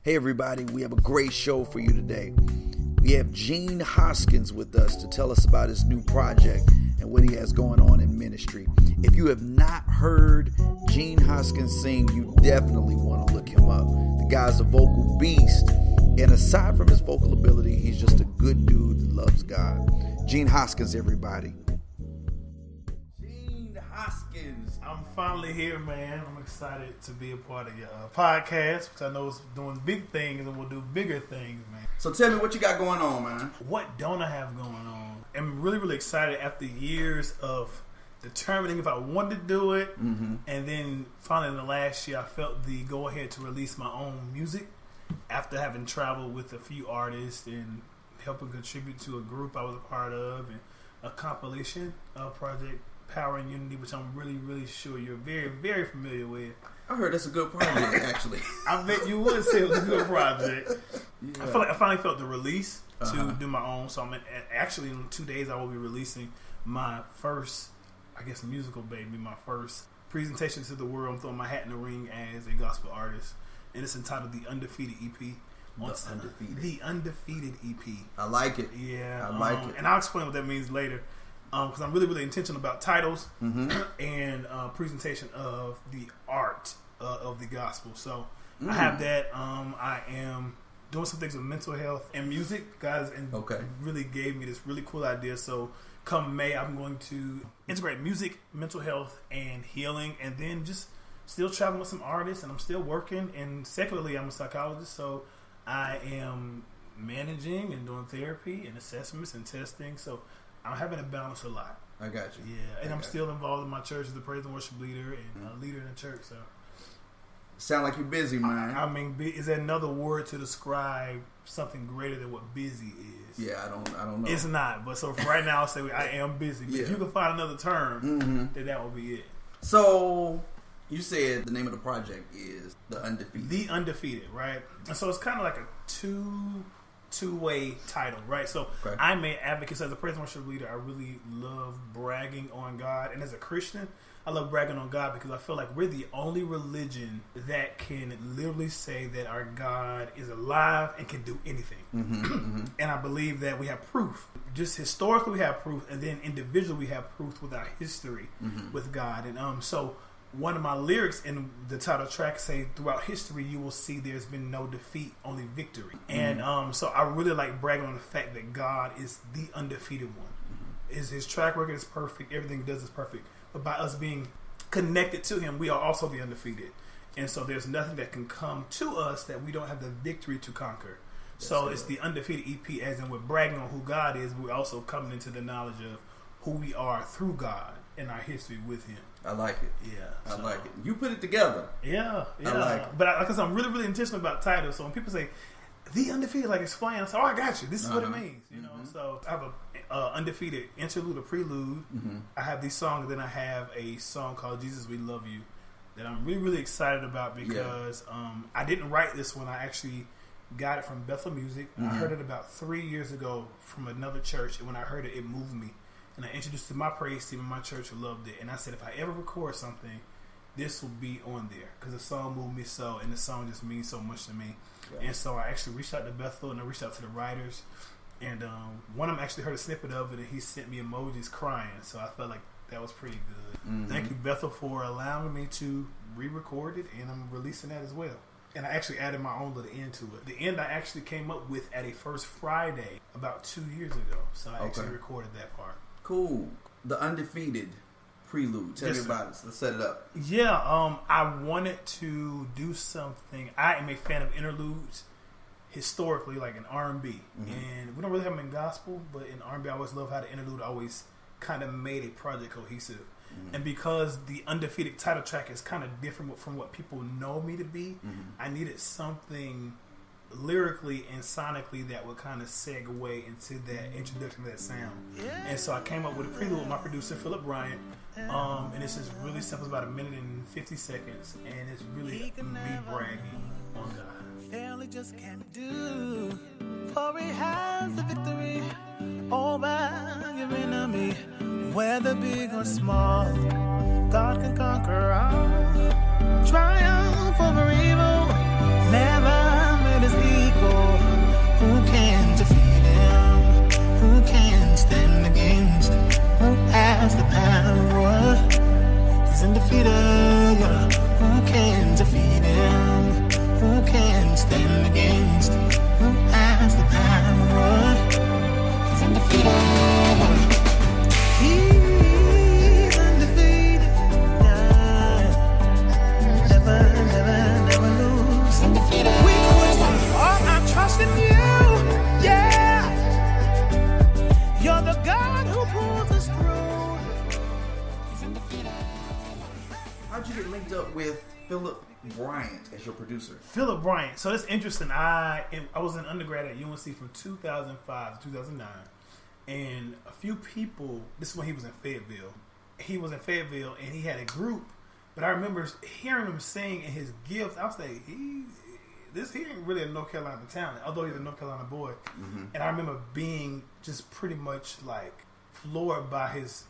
Hey everybody, we have a great show for you today. We have Gene Hoskins with us to tell us about his new project and what he has going on in ministry. If you have not heard Gene Hoskins sing, you definitely want to look him up. The guy's a vocal beast, and aside from his vocal ability, he's just a good dude that loves God. Gene Hoskins, everybody. Gene Hoskins. I'm finally here, man. I'm excited to be a part of your podcast, which I know is doing big things and will do bigger things, man. So tell me what you got going on, man. What don't I have going on? I'm really, really excited after years of determining if I wanted to do it. Mm-hmm. And then finally in the last year, I felt the go-ahead to release my own music after having traveled with a few artists and helping contribute to a group I was a part of and a compilation project, Power and Unity, which I'm really, really sure you're very, very familiar with. I heard that's a good project, actually. I bet you would say it was a good project. Yeah. I feel like I finally felt the release to do my own. So I'm actually in 2 days I will be releasing my first, I guess, musical baby, my first presentation to the world. I'm throwing my hat in the ring as a gospel artist, and it's entitled The Undefeated EP. The Undefeated EP. I like it. Yeah, I like it. And I'll explain what that means later. Because I'm really, really intentional about titles and presentation of the art of the gospel. So I have that. I am doing some things with mental health and music. God really gave me this really cool idea. So come May, I'm going to integrate music, mental health, and healing. And then just still traveling with some artists. And I'm still working. And secularly, I'm a psychologist. So I am managing and doing therapy and assessments and testing. So I'm having to balance a lot. I got you. Yeah, and I'm still involved in my church as the praise and worship leader and a leader in the church. So, sound like you're busy, man. I mean, is that another word to describe something greater than what busy is? Yeah, I don't know. It's not. But so for right now, I'll say I am busy. But if you can find another term, then that will be it. So you said the name of the project is The Undefeated. The Undefeated, right? And so it's kind of like a two-way title, right? So I'm an advocate. So as a praise and worship leader, I really love bragging on God. And as a Christian, I love bragging on God because I feel like we're the only religion that can literally say that our God is alive and can do anything. And I believe that we have proof. Just historically we have proof, and then individually we have proof with our history with God. And so one of my lyrics in the title track say, throughout history you will see there's been no defeat, only victory. And so I really like bragging on the fact that God is the undefeated one. His track record is perfect, everything he does is perfect. But by us being connected to him, we are also the undefeated. And so there's nothing that can come to us that we don't have the victory to conquer. So it's the Undefeated EP, as in we're bragging on who God is, we're also coming into the knowledge of who we are through God and our history with him. I like it. Yeah. I like it. You put it together. Yeah. I like it. But because I'm really, really intentional about titles. So when people say, The Undefeated, like explain, I say, I got you. This is what it means. You know. So I have a Undefeated interlude, a prelude. I have these songs, and then I have a song called Jesus We Love You that I'm really, really excited about because I didn't write this one. I actually got it from Bethel Music. I heard it about 3 years ago from another church, and when I heard it, it moved me. And I introduced it to my praise team, and my church loved it. And I said, if I ever record something, this will be on there because the song moved me so, and the song just means so much to me. Yeah. And so I actually reached out to Bethel, and I reached out to the writers. And one of them actually heard a snippet of it, and he sent me emojis crying. So I felt like that was pretty good. Thank you, Bethel, for allowing me to re-record it, and I'm releasing that as well. And I actually added my own little end to it. The end I actually came up with at a First Friday about 2 years ago. So I actually recorded that part. Cool. The Undefeated prelude. Tell me about it. Let's set it up. Yeah, I wanted to do something. I am a fan of interludes historically, like in R&B. And we don't really have them in gospel, but in R&B I always love how the interlude always kind of made a project cohesive. And because the Undefeated title track is kind of different from what people know me to be, I needed something lyrically and sonically that would kind of segue into that introduction to that sound. And so I came up with a prelude with my producer Philip Bryant, and it's just really simple. It's about 1 minute and 50 seconds, and it's really me bragging on God. Family just can't do, for he has the victory over your enemy, whether big or small. God can conquer all, triumph over evil, never let undefeated. Yeah. Who can defeat him? Who can stand against? Who has the power? He's undefeated. He's undefeated. Yeah. Never lose. Undefeated. We put all our trust in you. Yeah. You're the God who pulls us through. He's undefeated. How'd you get linked up with Philip Bryant as your producer? Philip Bryant. So that's interesting. I was an undergrad at UNC from 2005 to 2009. And a few people, this is when he was in Fayetteville. He was in Fayetteville and he had a group. But I remember hearing him sing and his gift. I was like, he ain't really a North Carolina talent, although he's a North Carolina boy. Mm-hmm. And I remember being just pretty much like floored by his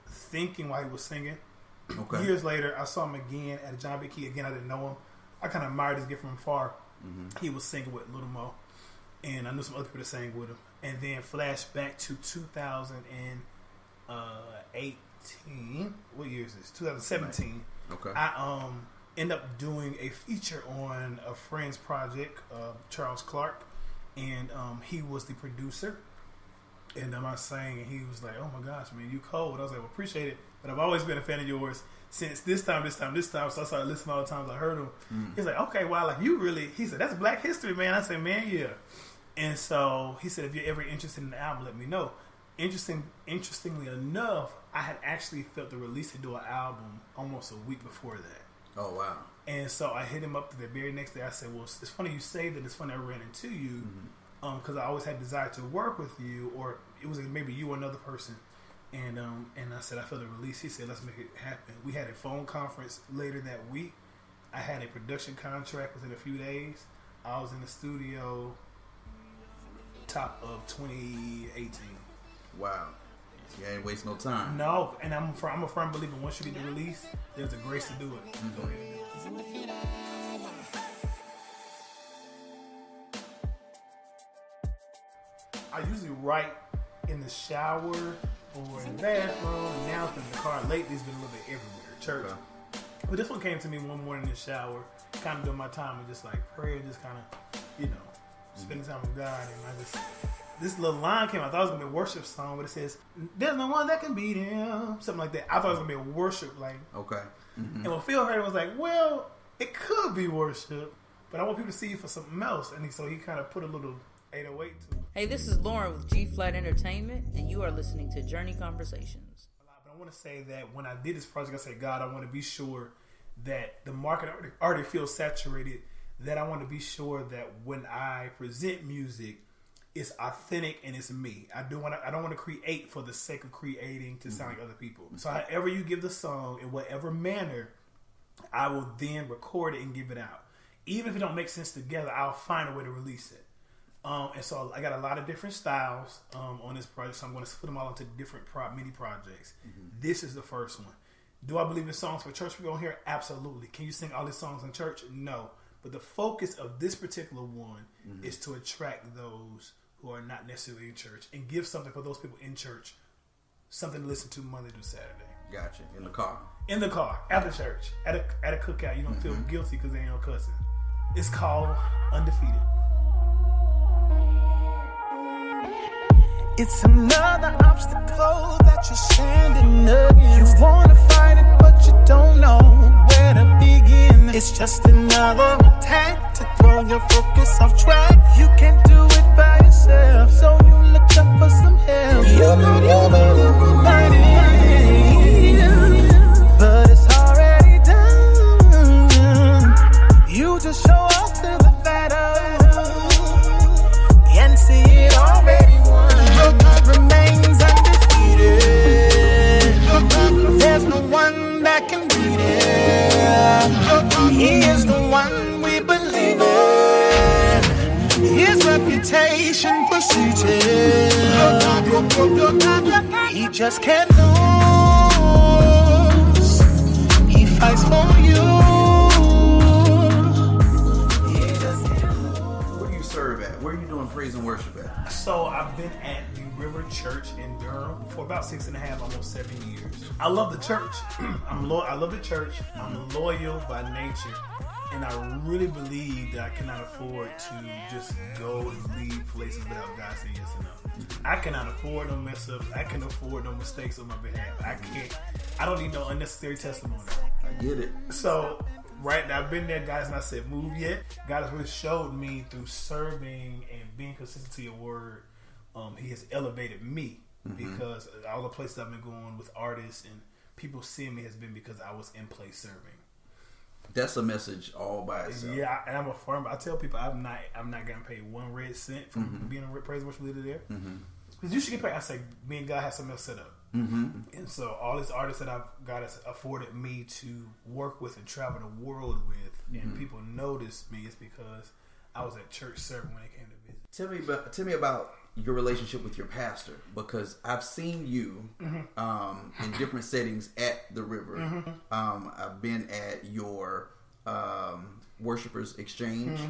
thinking while he was singing. Okay. Years later, I saw him again at a John B. Key. Again, I didn't know him. I kind of admired his gift from afar. Mm-hmm. He was singing with Little Mo, and I knew some other people that sang with him. And then flash back to 2018. What year is this? 2017. Okay. I end up doing a feature on a friend's project, Charles Clark, and he was the producer. And I sang, and he was like, "Oh my gosh, man, you cold." I was like, "Well, appreciate it, but I've always been a fan of yours since this time." So I started listening all the times I heard him. He's like, "Okay, wow, like you really?" He said, "That's Black History, man." I said, "Man, yeah." And so he said, "If you're ever interested in the album, let me know." Interestingly enough, I had actually felt the release to do an album almost a week before that. Oh wow! And so I hit him up the very next day. I said, "Well, it's funny you say that. It's funny I ran into you." Because I always had desire to work with you, or it was maybe you or another person, and I said I feel the release. He said, "Let's make it happen." We had a phone conference later that week. I had a production contract within a few days. I was in the studio top of 2018. Wow, you ain't waste no time. No, and I'm a firm believer. Once you get the release, there's a grace to do it. Mm-hmm. Go ahead. I usually write in the shower or in the bathroom. Now in the car. Lately, it's been a little bit everywhere. Church. Okay. But this one came to me one morning in the shower, kind of doing my time with just like prayer, just kind of, spending time with God. And this little line came out. I thought it was going to be a worship song, but it says, "There's no one that can beat him." Something like that. I thought it was going to be a worship, like. Okay. Mm-hmm. And when Phil heard it, was like, well, it could be worship, but I want people to see you for something else. And so he kind of put a little 808 to it. Hey, this is Lauren with G Flat Entertainment, and you are listening to Journey Conversations. But I want to say that when I did this project, I said, God, I want to be sure that the market already feels saturated, that I want to be sure that when I present music, it's authentic and it's me. I don't want to create for the sake of creating to sound like other people. So however you give the song, in whatever manner, I will then record it and give it out. Even if it don't make sense together, I'll find a way to release it. And so I got a lot of different styles on this project, so I'm going to split them all into different mini projects. Mm-hmm. This is the first one. Do I believe in songs for church people on here? Absolutely. Can you sing all these songs in church? No. But the focus of this particular one is to attract those who are not necessarily in church and give something for those people in church, something to listen to Monday through Saturday. Gotcha. In the car. In the car, after church, at a cookout. You don't feel guilty because they ain't no cussing. It's called Undefeated. It's another obstacle that you're standing against. You wanna fight it, but you don't know where to begin. It's just another attack to throw your focus off track. You can't do it by yourself, so you look up for some help. You know you better fight it, but it's already done. You just show up to the battle and see it already won. Your God remains undefeated. There's no one that can beat it. He is the one we believe in. His reputation precedes him. He just can't lose. He fights for you. Where do you serve at? Where are you doing praise and worship at? So I've been at the River Church in Durham for about 6.5, almost 7 years. I love the church. I love the church. I'm loyal by nature. And I really believe that I cannot afford to just go and leave places without God saying yes or no. I cannot afford no mess ups. I can afford no mistakes on my behalf. I don't need no unnecessary testimony. I get it. So, right now, I've been there, guys, and I said, move yet. God has really showed me through serving and being consistent to your word. He has elevated me because all the places I've been going with artists and people seeing me has been because I was in place serving. That's a message all by itself. Yeah, and I'm a firm. I tell people I'm not getting paid 1 red cent from being a praise and worship leader there. Because you should get paid. I say, me and God have something else set up. And so all these artists that God has afforded me to work with and travel the world with, and people notice me, is because I was at church serving when they came to visit. Tell me about your relationship with your pastor, because I've seen you in different settings at the River. I've been at your Worshipers Exchange.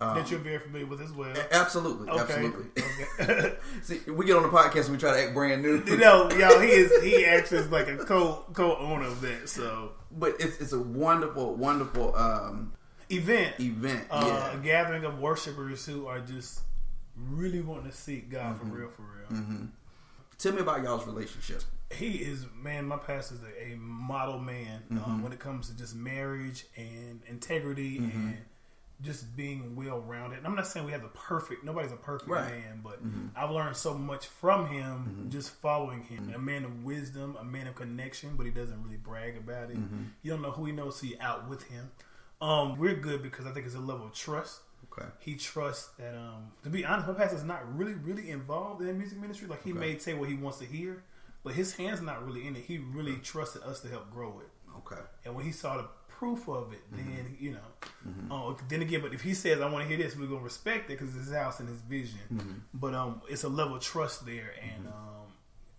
That you're very familiar with as well. Absolutely, okay. absolutely. Okay. See, we get on the podcast and we try to act brand new. No, y'all, he actually is like a co-owner of that. So, but it's a wonderful event. A gathering of worshipers who are just really wanting to seek God for real. Tell me about y'all's relationship. He is, man, my pastor's a model man when it comes to just marriage and integrity and just being well-rounded. And I'm not saying nobody's a perfect man, but I've learned so much from him just following him. A man of wisdom, a man of connection, but he doesn't really brag about it. You don't know who he knows, so you're out with him. We're good because I think it's a level of trust. Okay. He trusts that, to be honest, my pastor's not really involved in the music ministry. Like, he may say what he wants to hear, but his hand's not really in it. He really trusted us to help grow it. Okay. And when he saw the proof of it, then, then again, but if he says, I want to hear this, we're going to respect it because it's his house and his vision. But it's a level of trust there, and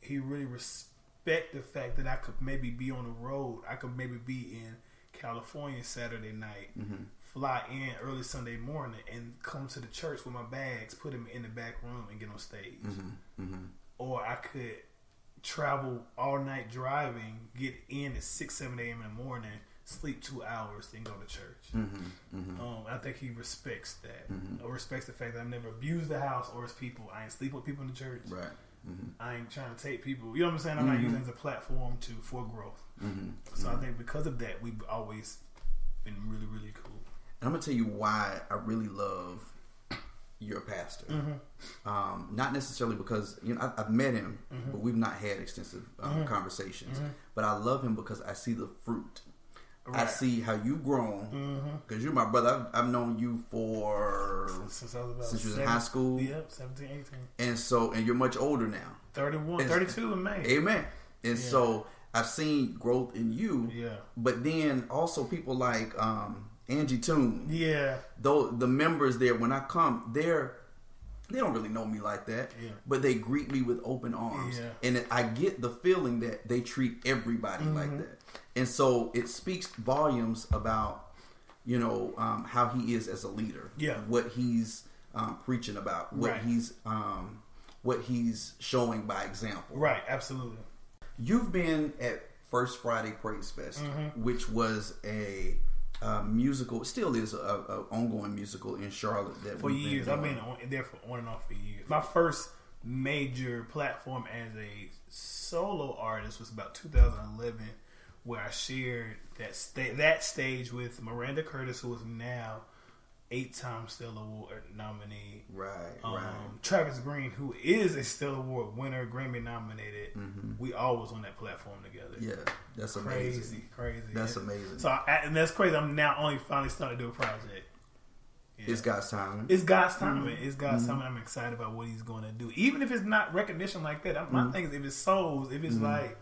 he really respect the fact that I could maybe be on the road. I could maybe be in California Saturday night, fly in early Sunday morning, and come to the church with my bags, put them in the back room, and get on stage. Or I could travel all night driving, get in at 6, 7 a.m. in the morning, sleep 2 hours, then go to church. I think he respects that. Or respects the fact that I never abused the house or his people. I ain't sleep with people in the church. Right. I ain't trying to take people. You know what I'm saying? I'm not using it as a platform for growth. So I think because of that, we've always been really, really cool. And I'm going to tell you why I really love your pastor. Not necessarily because I've met him, but we've not had extensive conversations. But I love him because I see the fruit. Right. I see how you've grown. Because you're my brother. I've known you since I was you was in high school. Yep, 17, 18. And you're much older now. 31, 32 in May. Amen. And so I've seen growth in you. Yeah. But then also people like Angie Toon. Yeah. Though the members there, when I come, they don't really know me like that. Yeah. But they greet me with open arms. Yeah. And I get the feeling that they treat everybody like that. And so it speaks volumes about, how he is as a leader. Yeah. What he's preaching about. What he's showing by example. Right. Absolutely. You've been at First Friday Praise Fest, which was a musical, still is a ongoing musical in Charlotte. That for years. I've been there for on and off for years. My first major platform as a solo artist was about 2011, where I shared that stage with Miranda Curtis, who is now 8-time Stellar Award nominee. Right. Travis Green, who is a Stellar Award winner, Grammy nominated. We all was on that platform together. Yeah, that's amazing. Crazy. That's amazing. So, and that's crazy. I'm now only finally starting to do a project. Yeah. It's God's timing. It's God's timing. It's God's timing. I'm excited about what He's going to do, even if it's not recognition like that. My thing is, if it's souls, if it's like,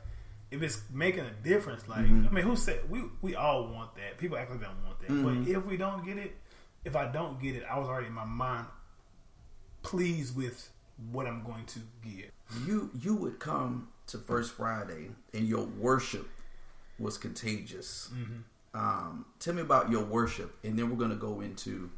if it's making a difference. Like, I mean, who said we all want that? People actually don't want that. But if we don't get it. If I don't get it, I was already in my mind pleased with what I'm going to give. You would come to First Friday and your worship was contagious. Tell me about your worship, and then we're going to go into